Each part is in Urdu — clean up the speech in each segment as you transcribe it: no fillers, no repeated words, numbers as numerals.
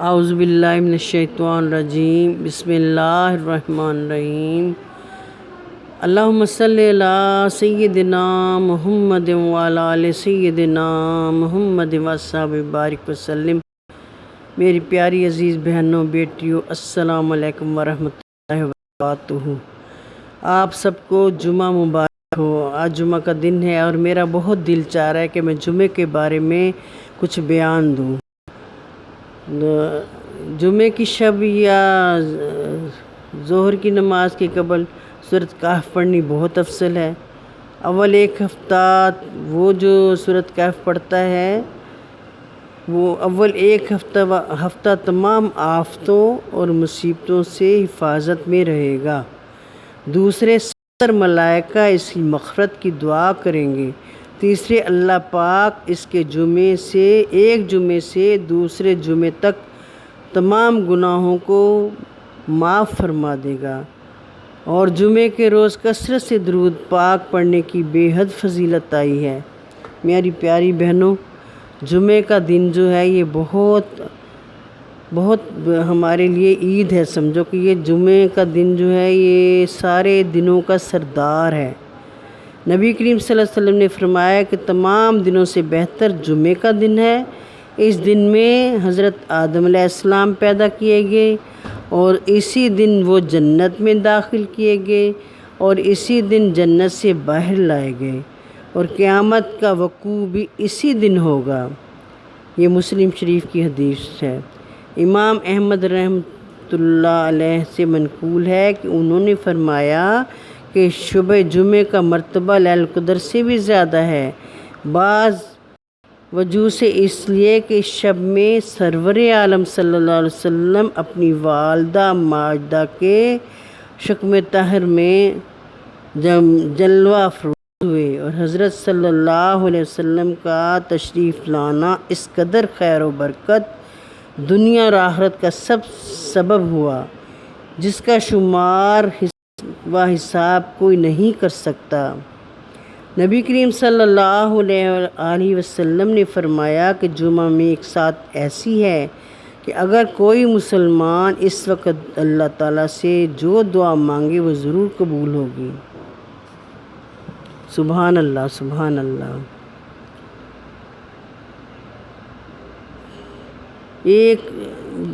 اعوذ باللہ من الشیطان الرجیم بسم اللہ الرحمن الرحیم اللہم صلی علی سیدنا محمد وعلی آل سیدنا محمد وصحبہ بارک وسلم۔ میری پیاری عزیز بہنوں بیٹیوں، السلام علیکم ورحمۃ اللہ وبرکاتہ۔ آپ سب کو جمعہ مبارک ہو۔ آج جمعہ کا دن ہے اور میرا بہت دل چاہ رہا ہے کہ میں جمعے کے بارے میں کچھ بیان دوں۔ جمعے کی شب یا ظہر کی نماز کے قبل سورۃ کہف پڑھنی بہت افضل ہے۔ اول ایک ہفتہ وہ جو سورۃ کہف پڑھتا ہے وہ اول ایک ہفتہ تمام آفتوں اور مصیبتوں سے حفاظت میں رہے گا۔ دوسرے 70 ملائکہ اس کی مغفرت کی دعا کریں گے۔ تیسرے اللہ پاک اس کے ایک جمعے سے دوسرے جمعے تک تمام گناہوں کو معاف فرما دے گا۔ اور جمعے کے روز کثرت سے درود پاک پڑھنے کی بے حد فضیلت آئی ہے۔ میری پیاری بہنوں، جمعے کا دن جو ہے یہ بہت ہمارے لیے عید ہے۔ سمجھو کہ یہ جمعے کا دن جو ہے یہ سارے دنوں کا سردار ہے۔ نبی کریم صلی اللہ علیہ وسلم نے فرمایا کہ تمام دنوں سے بہتر جمعے کا دن ہے۔ اس دن میں حضرت آدم علیہ السلام پیدا کیے گئے اور اسی دن وہ جنت میں داخل کیے گئے اور اسی دن جنت سے باہر لائے گئے، اور قیامت کا وقوع بھی اسی دن ہوگا۔ یہ مسلم شریف کی حدیث ہے۔ امام احمد رحمۃ اللہ علیہ سے منقول ہے کہ انہوں نے فرمایا کہ شب جمعے کا مرتبہ لیلۃ القدر سے بھی زیادہ ہے، بعض وجوہ سے اس لیے کہ اس شب میں سرور عالم صلی اللہ علیہ وسلم اپنی والدہ ماجدہ کے شکم طاہر میں جلوہ افروز ہوئے، اور حضرت صلی اللہ علیہ وسلم کا تشریف لانا اس قدر خیر و برکت دنیا اور آخرت کا سبب ہوا جس کا شمار و حساب کوئی نہیں کر سکتا۔ نبی کریم صلی اللہ علیہ وسلم نے فرمایا کہ جمعہ میں ایک ساتھ ایسی ہے کہ اگر کوئی مسلمان اس وقت اللہ تعالیٰ سے جو دعا مانگے وہ ضرور قبول ہوگی۔ سبحان اللہ، سبحان اللہ۔ ایک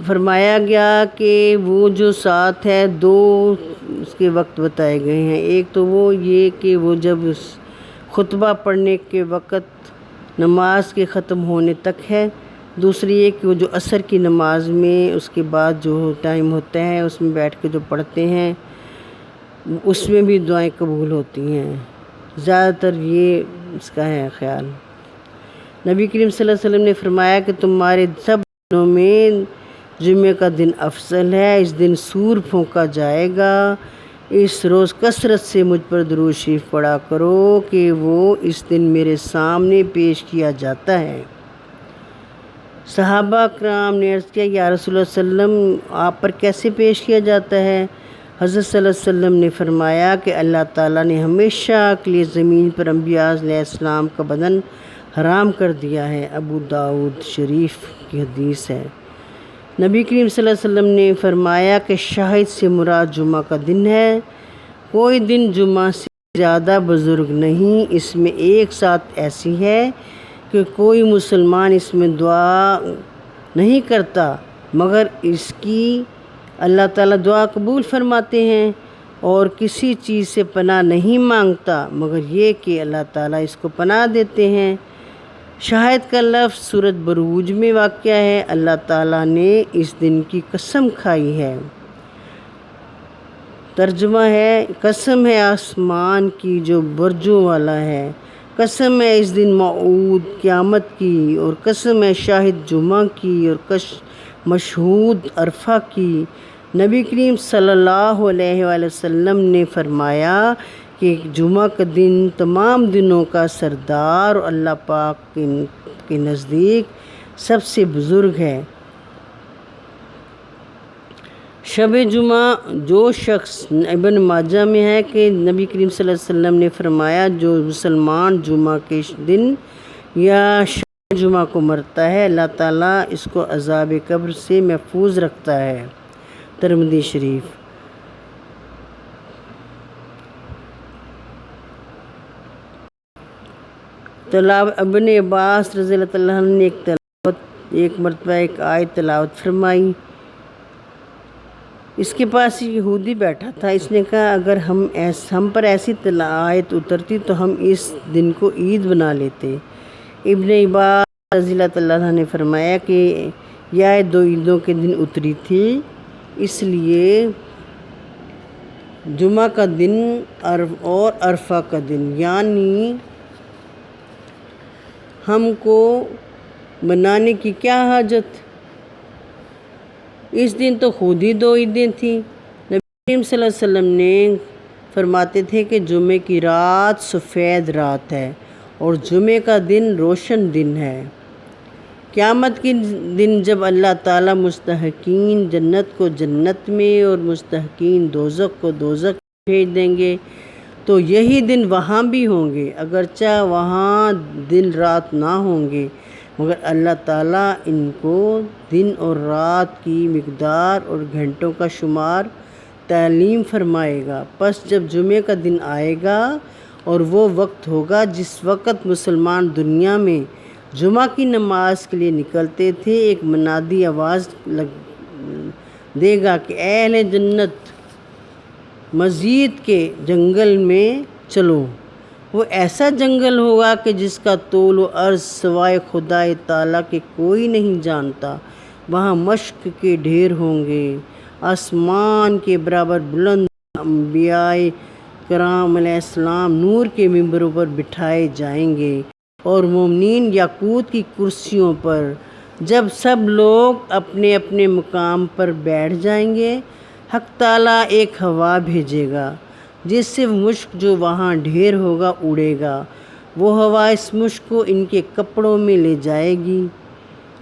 فرمایا گیا کہ وہ جو ساتھ ہے دو اس کے وقت بتائے گئے ہیں۔ ایک تو وہ یہ کہ وہ جب خطبہ پڑھنے کے وقت نماز کے ختم ہونے تک ہے، دوسری یہ کہ وہ جو عصر کی نماز میں اس کے بعد جو ٹائم ہوتا ہے اس میں بیٹھ کے جو پڑھتے ہیں اس میں بھی دعائیں قبول ہوتی ہیں۔ زیادہ تر یہ اس کا ہے خیال۔ نبی کریم صلی اللہ علیہ وسلم نے فرمایا کہ تمہارے سب دنوں میں جمعے کا دن افضل ہے۔ اس دن سور پھونکا جائے گا۔ اس روز کثرت سے مجھ پر درود شریف پڑھا کرو کہ وہ اس دن میرے سامنے پیش کیا جاتا ہے۔ صحابہ کرام نے عرض کیا، یا رسول اللہ صلی اللہ علیہ وسلم آپ پر کیسے پیش کیا جاتا ہے؟ حضرت صلی اللہ علیہ وسلم نے فرمایا کہ اللہ تعالیٰ نے ہمیشہ کے لیے زمین پر انبیاء علیہ السلام کا بدن حرام کر دیا ہے۔ ابو داؤد شریف کی حدیث ہے۔ نبی کریم صلی اللہ علیہ وسلم نے فرمایا کہ شاہد سے مراد جمعہ کا دن ہے۔ کوئی دن جمعہ سے زیادہ بزرگ نہیں۔ اس میں ایک ساتھ ایسی ہے کہ کوئی مسلمان اس میں دعا نہیں کرتا مگر اس کی اللہ تعالیٰ دعا قبول فرماتے ہیں، اور کسی چیز سے پناہ نہیں مانگتا مگر یہ کہ اللہ تعالیٰ اس کو پناہ دیتے ہیں۔ شاہد کا لفظ سورۃ بروج میں واقع ہے۔ اللہ تعالیٰ نے اس دن کی قسم کھائی ہے۔ ترجمہ ہے، قسم ہے آسمان کی جو برجوں والا ہے، قسم ہے اس دن موعود قیامت کی، اور قسم ہے شاہد جمعہ کی اور مشہود عرفہ کی۔ نبی کریم صلی اللہ علیہ وآلہ وسلم نے فرمایا کہ جمعہ کا دن تمام دنوں کا سردار اور اللہ پاک کے نزدیک سب سے بزرگ ہے۔ شب جمعہ جو شخص ابن ماجہ میں ہے کہ نبی کریم صلی اللہ علیہ وسلم نے فرمایا جو مسلمان جمعہ کے دن یا جمعہ کو مرتا ہے اللہ تعالیٰ اس کو عذاب قبر سے محفوظ رکھتا ہے۔ ترمذی شریف۔ ابن عباس رضی اللہ عنہ نے ایک مرتبہ ایک آیت تلاوت فرمائی۔ اس کے پاس یہودی بیٹھا تھا، اس نے کہا اگر ہم پر ایسی آیت اترتی تو ہم اس دن کو عید بنا لیتے۔ ابن عباس رضی اللہ عنہ نے فرمایا کہ یہ آیت 2 عیدوں کے دن اتری تھی، اس لیے جمعہ کا دن اور عرفہ کا دن، یعنی ہم کو منانے کی کیا حاجت، اس دن تو خود ہی 2 عیدیں تھیں۔ نبی کریم صلی اللہ علیہ وسلم نے فرماتے تھے کہ جمعے کی رات سفید رات ہے اور جمعے کا دن روشن دن ہے۔ قیامت کے دن جب اللہ تعالیٰ مستحقین جنت کو جنت میں اور مستحقین دوزخ کو دوزخ میں بھیج دیں گے تو یہی دن وہاں بھی ہوں گے، اگرچہ وہاں دن رات نہ ہوں گے، مگر اللہ تعالیٰ ان کو دن اور رات کی مقدار اور گھنٹوں کا شمار تعلیم فرمائے گا۔ پس جب جمعے کا دن آئے گا اور وہ وقت ہوگا جس وقت مسلمان دنیا میں جمعہ کی نماز کے لیے نکلتے تھے، ایک منادی آواز دے گا کہ اے اہل جنت مزید کے جنگل میں چلو۔ وہ ایسا جنگل ہوگا کہ جس کا طول و عرض سوائے خدا تعالیٰ کے کوئی نہیں جانتا۔ وہاں مشک کے ڈھیر ہوں گے، آسمان کے برابر بلند انبیاء کرام علیہ السلام نور کے ممبروں پر بٹھائے جائیں گے اور مومنین یاقوت کی کرسیوں پر۔ جب سب لوگ اپنے اپنے مقام پر بیٹھ جائیں گے، حق تعالیٰ ایک ہوا بھیجے گا جس سے مشک جو وہاں ڈھیر ہوگا اڑے گا۔ وہ ہوا اس مشک کو ان کے کپڑوں میں لے جائے گی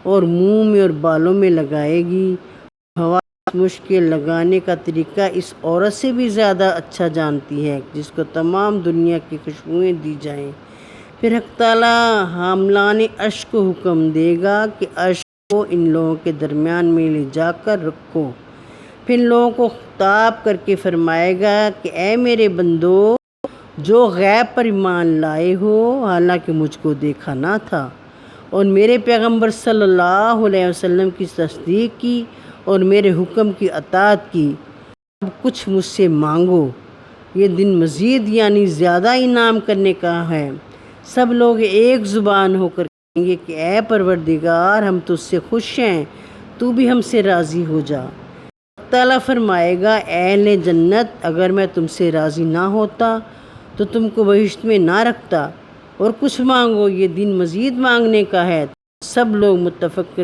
اور منہ میں اور بالوں میں لگائے گی۔ ہوا اس مشک کے لگانے کا طریقہ اس عورت سے بھی زیادہ اچھا جانتی ہے جس کو تمام دنیا کی خوشبوئیں دی جائیں۔ پھر حق تعالیٰ حاملان عرش کو حکم دے گا کہ عرش کو ان لوگوں کے درمیان میں لے جا کر رکھو۔ پھر لوگوں کو خطاب کر کے فرمائے گا کہ اے میرے بندو جو غیب پر ایمان لائے ہو، حالانکہ مجھ کو دیکھا نہ تھا اور میرے پیغمبر صلی اللہ علیہ وسلم کی تصدیق کی اور میرے حکم کی اطاعت کی، اب کچھ مجھ سے مانگو۔ یہ دن مزید یعنی زیادہ انعام کرنے کا ہے۔ سب لوگ ایک زبان ہو کر کہیں گے کہ اے پروردگار ہم تجھ سے خوش ہیں، تو بھی ہم سے راضی ہو جا۔ تعالیٰ فرمائے گا اے اہل جنت اگر میں تم سے راضی نہ ہوتا تو تم کو بہشت میں نہ رکھتا، اور کچھ مانگو، یہ دن مزید مانگنے کا ہے۔ سب لوگ متفق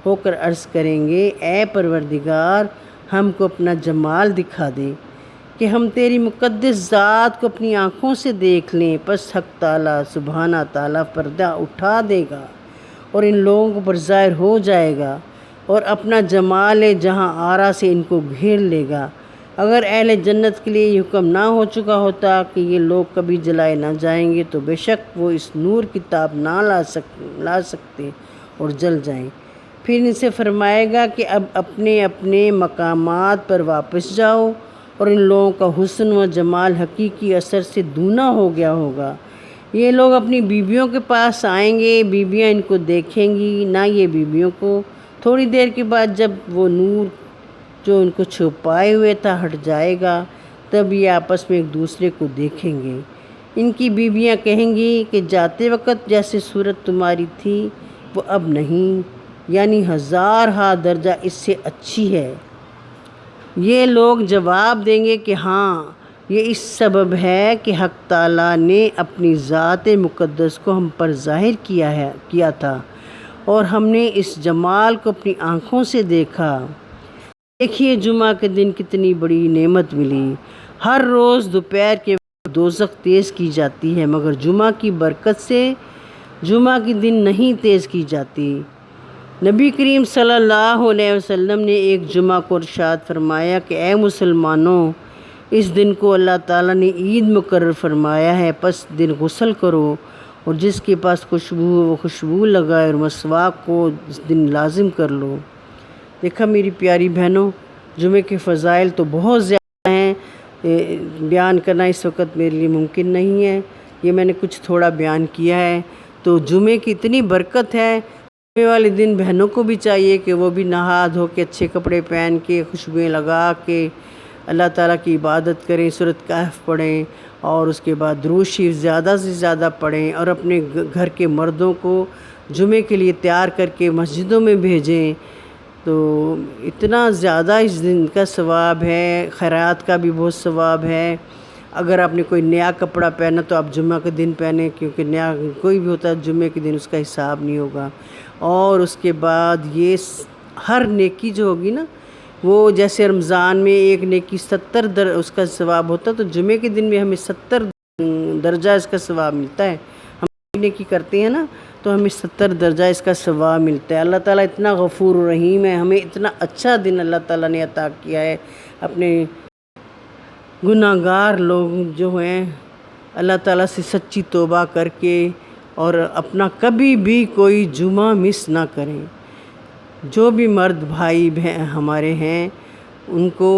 ہو کر عرض کریں گے اے پروردگار ہم کو اپنا جمال دکھا دے کہ ہم تیری مقدس ذات کو اپنی آنکھوں سے دیکھ لیں۔ پس حق تعالیٰ سبحانہ تعالیٰ پردہ اٹھا دے گا اور ان لوگوں پر ظاہر ہو جائے گا اور اپنا جمال جہاں آرا سے ان کو گھیر لے گا۔ اگر اہل جنت کے لیے یہ حکم نہ ہو چکا ہوتا کہ یہ لوگ کبھی جلائے نہ جائیں گے تو بے شک وہ اس نور کی تاب نہ لا سکتے اور جل جائیں۔ پھر ان سے فرمائے گا کہ اب اپنے اپنے مقامات پر واپس جاؤ، اور ان لوگوں کا حسن و جمال حقیقی اثر سے دونا ہو گیا ہوگا۔ یہ لوگ اپنی بیویوں کے پاس آئیں گے، بیویاں ان کو دیکھیں گی نہ یہ بیویوں کو۔ تھوڑی دیر کے بعد جب وہ نور جو ان کو چھپائے ہوئے تھا ہٹ جائے گا، تب یہ آپس میں ایک دوسرے کو دیکھیں گے۔ ان کی بیویاں کہیں گی کہ جاتے وقت جیسے صورت تمہاری تھی وہ اب نہیں، یعنی 1000 درجہ اس سے اچھی ہے۔ یہ لوگ جواب دیں گے کہ ہاں، یہ اس سبب ہے کہ حق تعالیٰ نے اپنی ذات مقدس کو ہم پر ظاہر کیا تھا اور ہم نے اس جمال کو اپنی آنکھوں سے دیکھا۔ دیکھیے جمعہ کے دن کتنی بڑی نعمت ملی۔ ہر روز دوپہر کے وقت دوزخ تیز کی جاتی ہے، مگر جمعہ کی برکت سے جمعہ کے دن نہیں تیز کی جاتی۔ نبی کریم صلی اللہ علیہ وسلم نے ایک جمعہ کو ارشاد فرمایا کہ اے مسلمانوں، اس دن کو اللہ تعالیٰ نے عید مقرر فرمایا ہے، پس دن غسل کرو اور جس کے پاس خوشبو ہو وہ خوشبو لگائے، اور مسواک کو اس دن لازم کر لو۔ دیکھا میری پیاری بہنوں، جمعے کے فضائل تو بہت زیادہ ہیں، بیان کرنا اس وقت میرے لیے ممکن نہیں ہے، یہ میں نے کچھ تھوڑا بیان کیا ہے۔ تو جمعے کی اتنی برکت ہے، جمعے والے دن بہنوں کو بھی چاہیے کہ وہ بھی نہا دھو کے اچھے کپڑے پہن کے خوشبوئیں لگا کے اللہ تعالیٰ کی عبادت کریں، سورۃ کہف پڑھیں، اور اس کے بعد درود شریف زیادہ سے زیادہ پڑھیں، اور اپنے گھر کے مردوں کو جمعے کے لیے تیار کر کے مسجدوں میں بھیجیں۔ تو اتنا زیادہ اس دن کا ثواب ہے، خیرات کا بھی بہت ثواب ہے۔ اگر آپ نے کوئی نیا کپڑا پہنا تو آپ جمعہ کے دن پہنیں، کیونکہ نیا کوئی بھی ہوتا ہے جمعے کے دن اس کا حساب نہیں ہوگا۔ اور اس کے بعد یہ ہر نیکی جو ہوگی نا، وہ جیسے رمضان میں ایک نیکی 70 اس کا ثواب ہوتا ہے، تو جمعے کے دن میں ہمیں 70 درجہ اس کا ثواب ملتا ہے۔ ہم نیکی کرتے ہیں نا تو ہمیں 70 درجہ اس کا ثواب ملتا ہے۔ اللہ تعالیٰ اتنا غفور و رحیم ہے، ہمیں اتنا اچھا دن اللہ تعالیٰ نے عطا کیا ہے۔ اپنے گناہ گار لوگ جو ہیں اللہ تعالیٰ سے سچی توبہ کر کے اور اپنا کبھی بھی کوئی جمعہ مس نہ کریں۔ جو بھی مرد بھائی بہن ہمارے ہیں ان کو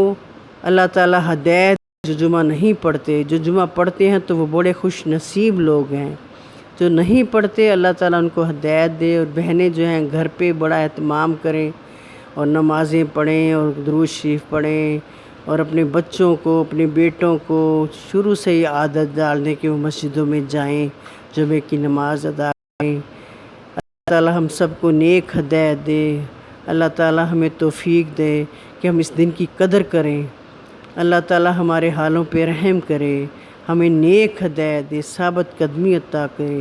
اللہ تعالیٰ ہدایت، جو جمعہ نہیں پڑھتے، جو جمعہ پڑھتے ہیں تو وہ بڑے خوش نصیب لوگ ہیں۔ جو نہیں پڑھتے اللہ تعالیٰ ان کو ہدایت دے، اور بہنیں جو ہیں گھر پہ بڑا اہتمام کریں اور نمازیں پڑھیں اور درود شریف پڑھیں، اور اپنے بچوں کو، اپنے بیٹوں کو شروع سے ہی عادت ڈال دیں کہ وہ مسجدوں میں جائیں، جمعے کی نماز ادا کریں۔ اللہ تعالیٰ ہم سب کو نیک ہدایت دے، اللہ تعالیٰ ہمیں توفیق دے کہ ہم اس دن کی قدر کریں۔ اللہ تعالیٰ ہمارے حالوں پہ رحم کرے، ہمیں نیک ہدایت دے، ثابت قدمی عطا کرے،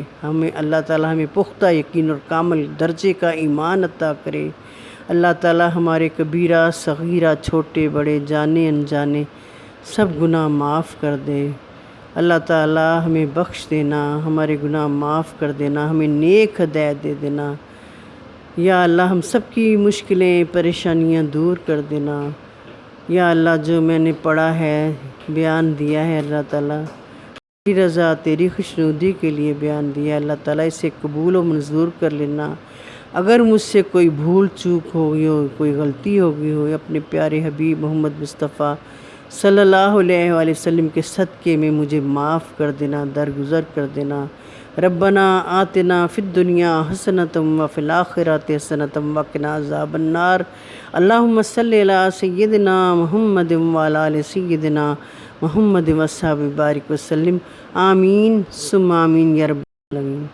اللہ تعالیٰ ہمیں پختہ یقین اور کامل درجے کا ایمان عطا کرے۔ اللہ تعالیٰ ہمارے کبیرہ صغیرہ چھوٹے بڑے جانے انجانے سب گناہ معاف کر دے۔ اللہ تعالیٰ ہمیں بخش دینا، ہمارے گناہ معاف کر دینا، ہمیں نیک ہدایت دے دینا۔ یا اللہ ہم سب کی مشکلیں پریشانیاں دور کر دینا۔ یا اللہ جو میں نے پڑھا ہے، بیان دیا ہے، اللہ تعالیٰ تیری رضا تیری خوشنودی کے لیے بیان دیا، اللہ تعالیٰ اسے قبول و منظور کر لینا۔ اگر مجھ سے کوئی بھول چوک ہو گئی ہو، کوئی غلطی ہو گئی ہو، اپنے پیارے حبیب محمد مصطفیٰ صلی اللہ علیہ وآلہ وسلم کے صدقے میں مجھے معاف کر دینا، درگزر کر دینا۔ ربنا آتنا فی الدنیا حسنۃ وفی الآخرۃ حسنۃ وقنا عذاب النار۔ اللہم صلی علی سیدنا محمد وعلی آل سیدنا محمد وصحبہ بارک وسلم۔ آمین ثم آمین یا رب العالمین۔